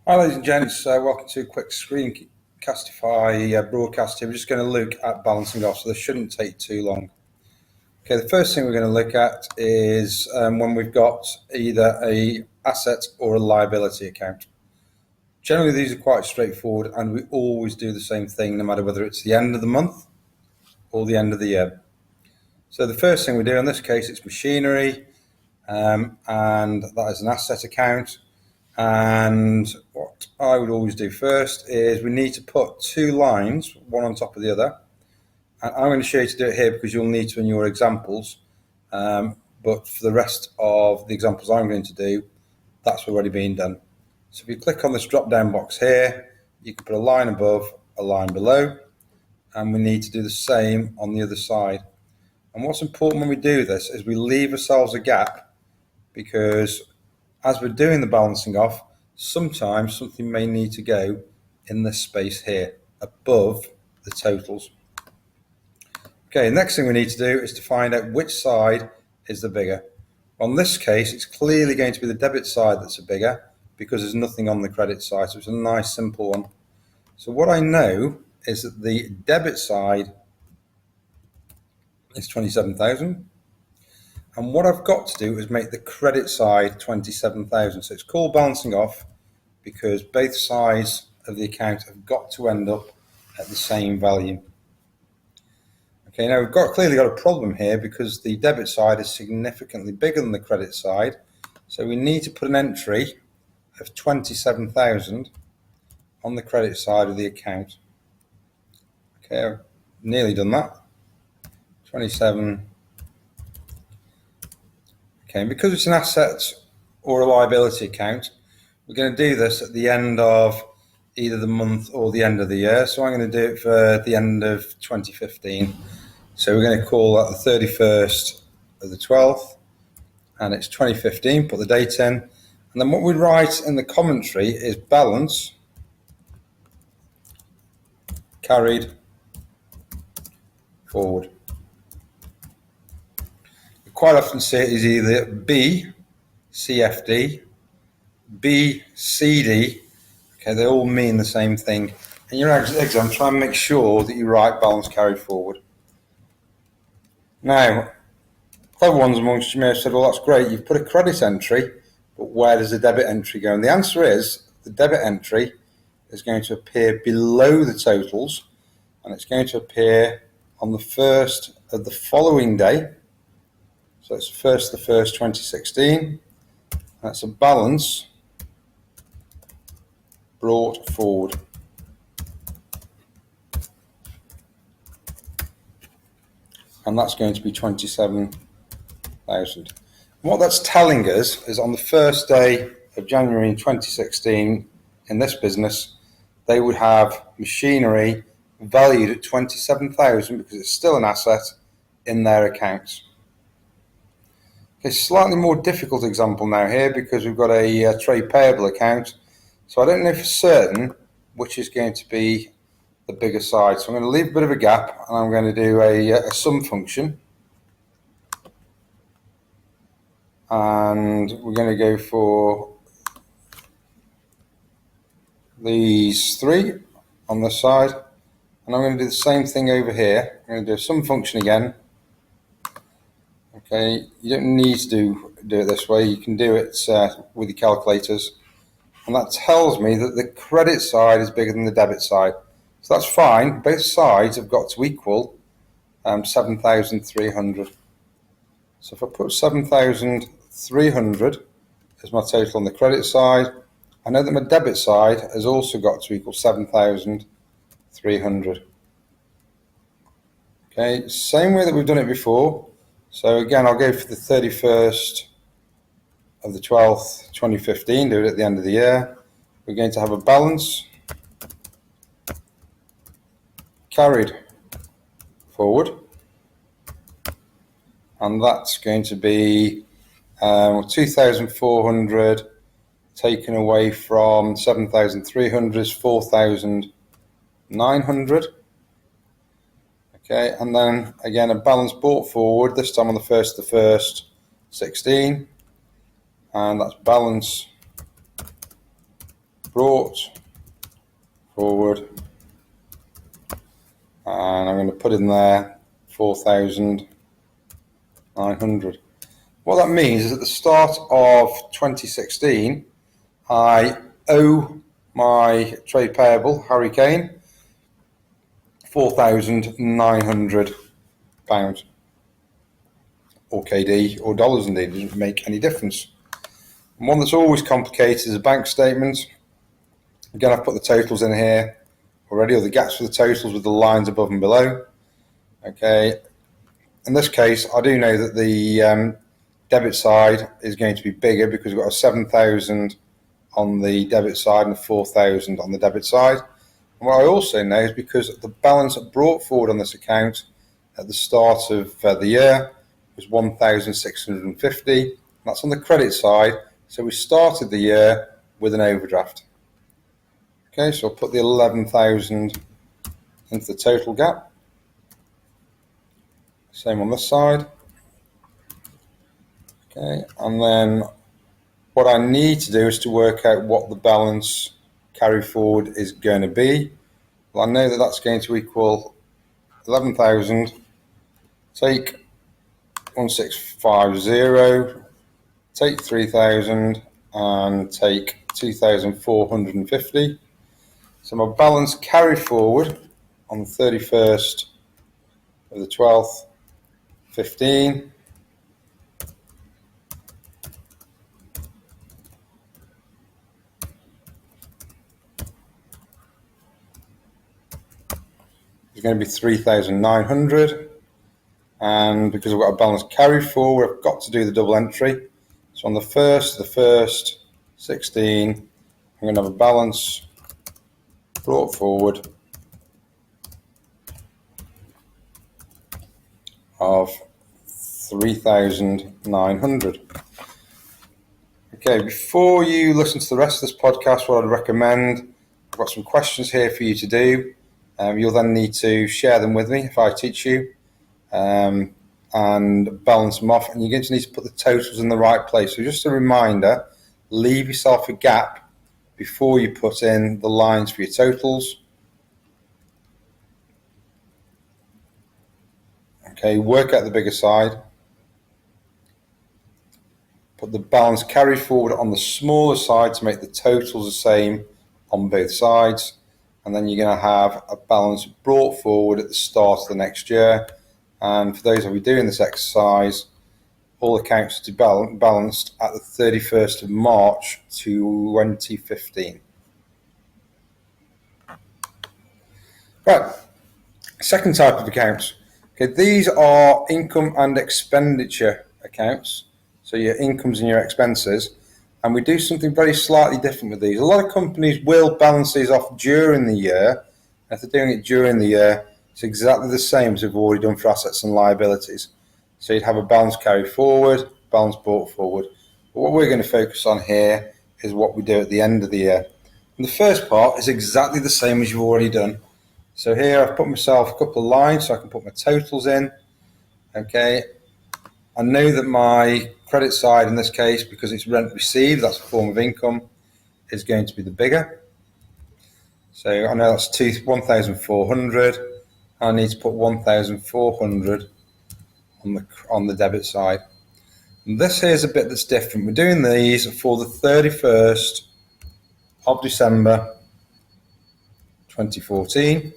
Hi ladies and gents, welcome to a quick Screencastify broadcast here. We're just going to look at balancing off, so this shouldn't take too long. Okay, the first thing we're going to look at is when we've got either a asset or a liability account. Generally these are quite straightforward and we always do the same thing no matter whether it's the end of the month or the end of the year. So the first thing we do in this case, it's machinery, and that is an asset account. And what I would always do first is we need to put two lines, one on top of the other. And I'm going to show you to do it here because you'll need to in your examples. But for the rest of the examples I'm going to do, that's already been done. So if you click on this drop down box here, you can put a line above, a line below, and we need to do the same on the other side. And what's important when we do this is we leave ourselves a gap, because as we're doing the balancing off, sometimes something may need to go in this space here above the totals. Okay, next thing we need to do is to find out which side is the bigger. On this case, it's clearly going to be the debit side that's a bigger because there's nothing on the credit side, so it's a nice simple one. So what I know is that the debit side is 27,000. And what I've got to do is make the credit side 27,000. So it's called balancing off because both sides of the account have got to end up at the same value. Okay, now we've clearly got a problem here because the debit side is significantly bigger than the credit side. So we need to put an entry of 27,000 on the credit side of the account. Okay, I've nearly done that. 27. Okay, and because it's an asset or a liability account, we're going to do this at the end of either the month or the end of the year. So I'm going to do it for the end of 2015. So we're going to call that the 31st of the 12th, and it's 2015, put the date in. And then what we write in the commentary is balance carried forward. You quite often see it is either B, CFD, B, CD. Okay, they all mean the same thing. In your exam, try and make sure that you write balance carried forward. Now, clever ones amongst you may have said, well, that's great, you've put a credit entry, but where does the debit entry go? And the answer is the debit entry is going to appear below the totals, and it's going to appear on the first of the following day. So it's 1st of the 1st, 2016. That's a balance brought forward. And that's going to be 27,000. What that's telling us is on the first day of January in 2016, in this business, they would have machinery valued at 27,000 because it's still an asset in their accounts. Okay, slightly more difficult example now here because we've got a trade payable account. So I don't know for certain which is going to be the bigger side. So I'm going to leave a bit of a gap and I'm going to do a sum function. And we're going to go for these three on this side. And I'm going to do the same thing over here. I'm going to do a sum function again. Okay, you don't need to do it this way. You can do it with your calculators. And that tells me that the credit side is bigger than the debit side. So that's fine. Both sides have got to equal 7,300. So if I put 7,300 as my total on the credit side, I know that my debit side has also got to equal 7,300. Okay, same way that we've done it before. So again, I'll go for the 31st of the 12th, 2015, do it at the end of the year. We're going to have a balance carried forward, and that's going to be 2,400 taken away from 7,300 is 4,900. Okay, and then again a balance brought forward, this time on the 1st of the 1st, 16, and that's balance brought forward, and I'm going to put in there 4,900. What that means is at the start of 2016, I owe my trade payable, Harry Kane, £4,900, or KD, or dollars indeed, it doesn't make any difference. And one that's always complicated is a bank statement. Again, I've put the totals in here already, or the gaps for the totals with the lines above and below. Okay, in this case, I do know that the debit side is going to be bigger because we've got a 7,000 on the debit side and a 4,000 on the debit side. And what I also know is because the balance brought forward on this account at the start of the year was 1,650. That's on the credit side. So we started the year with an overdraft. Okay, so I'll put the 11,000 into the total gap. Same on this side. Okay, and then what I need to do is to work out what the balance carry forward is going to be. Well, I know that that's going to equal 11,000. Take 1650, take 3,000, and take 2,450. So my balance carry forward on the 31st of the 12th, 15. Is going to be 3,900, and because I've got a balance carry forward, I've got to do the double entry. So on the 1st, 16, I'm going to have a balance brought forward of 3,900. Okay, before you listen to the rest of this podcast, what I'd recommend, I've got some questions here for you to do. You'll then need to share them with me if I teach you, and balance them off, and you're going to need to put the totals in the right place. So just a reminder, leave yourself a gap before you put in the lines for your totals. Okay, work out the bigger side. Put the balance carry forward on the smaller side to make the totals the same on both sides. And then you're going to have a balance brought forward at the start of the next year. And for those of you doing this exercise, all accounts to be balanced at the 31st of March 2015. Right, second type of accounts. Okay, these are income and expenditure accounts. So your incomes and your expenses. And we do something very slightly different with these. A lot of companies will balance these off during the year. If they're doing it during the year, it's exactly the same as we've already done for assets and liabilities. So you'd have a balance carry forward, balance brought forward. But what we're going to focus on here is what we do at the end of the year. And the first part is exactly the same as you've already done. So here I've put myself a couple of lines so I can put my totals in. Okay, I know that my credit side in this case, because it's rent received, that's a form of income, is going to be the bigger. So I know that's 1,400. I need to put 1,400 on the debit side. And this here is a bit that's different. We're doing these for the 31st of December 2014.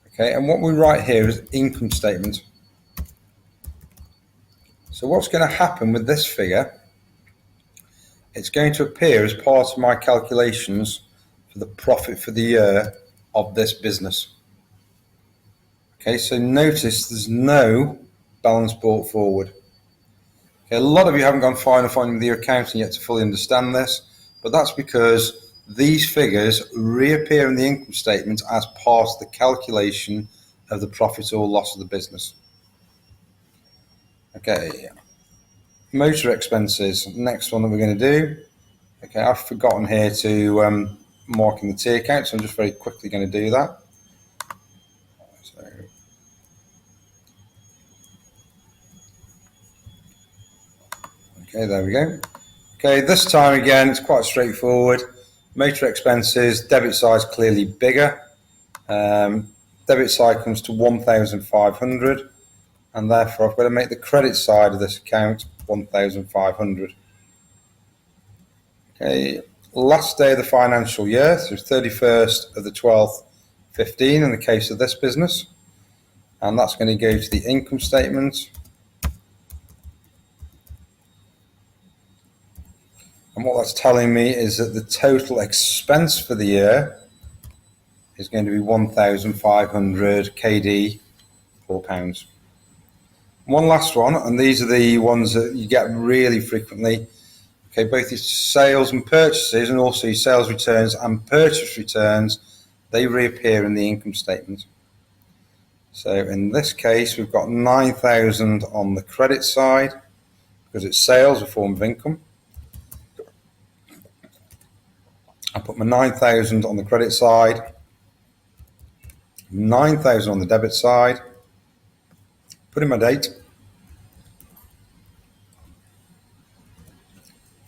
Okay, and what we write here is income statement. So what's going to happen with this figure, it's going to appear as part of my calculations for the profit for the year of this business. Okay, so notice there's no balance brought forward. Okay, a lot of you haven't gone far enough on with your accounting yet to fully understand this, but that's because these figures reappear in the income statement as part of the calculation of the profit or loss of the business. Okay, motor expenses, next one that we're going to do. Okay, I've forgotten here to mark in the T account, so I'm just very quickly going to do that. So, okay, there we go. Okay, this time again, it's quite straightforward. Motor expenses, debit side is clearly bigger. Debit side comes to 1,500, and therefore I've got to make the credit side of this account 1,500. Okay, last day of the financial year, so 31st of the 12th, 15 in the case of this business, and that's going to go to the income statement. And what that's telling me is that the total expense for the year is going to be 1,500 KD, £4. One last one, and these are the ones that you get really frequently. Okay, both your sales and purchases, and also your sales returns and purchase returns, they reappear in the income statement. So in this case, we've got 9,000 on the credit side because it's sales, a form of income. I put my 9,000 on the credit side, 9,000 on the debit side, put in my date,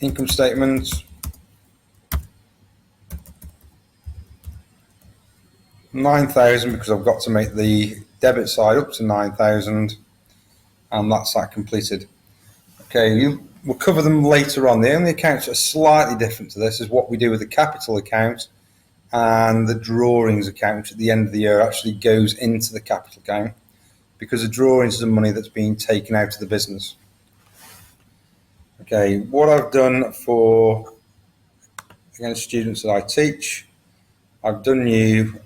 income statement, 9,000 because I've got to make the debit side up to 9,000, and that's that completed. Okay, we'll cover them later on. The only accounts that are slightly different to this is what we do with the capital account and the drawings account, which at the end of the year actually goes into the capital account, because the drawings is the money that's being taken out of the business. Okay, what I've done for, again, students that I teach, I've done you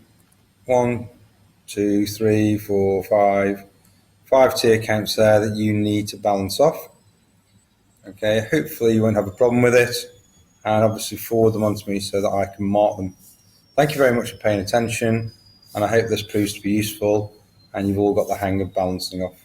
1, 2, 3, 4, 5 tier accounts there that you need to balance off. Okay, hopefully you won't have a problem with it, and obviously forward them on to me so that I can mark them. Thank you very much for paying attention, and I hope this proves to be useful and you've all got the hang of balancing off.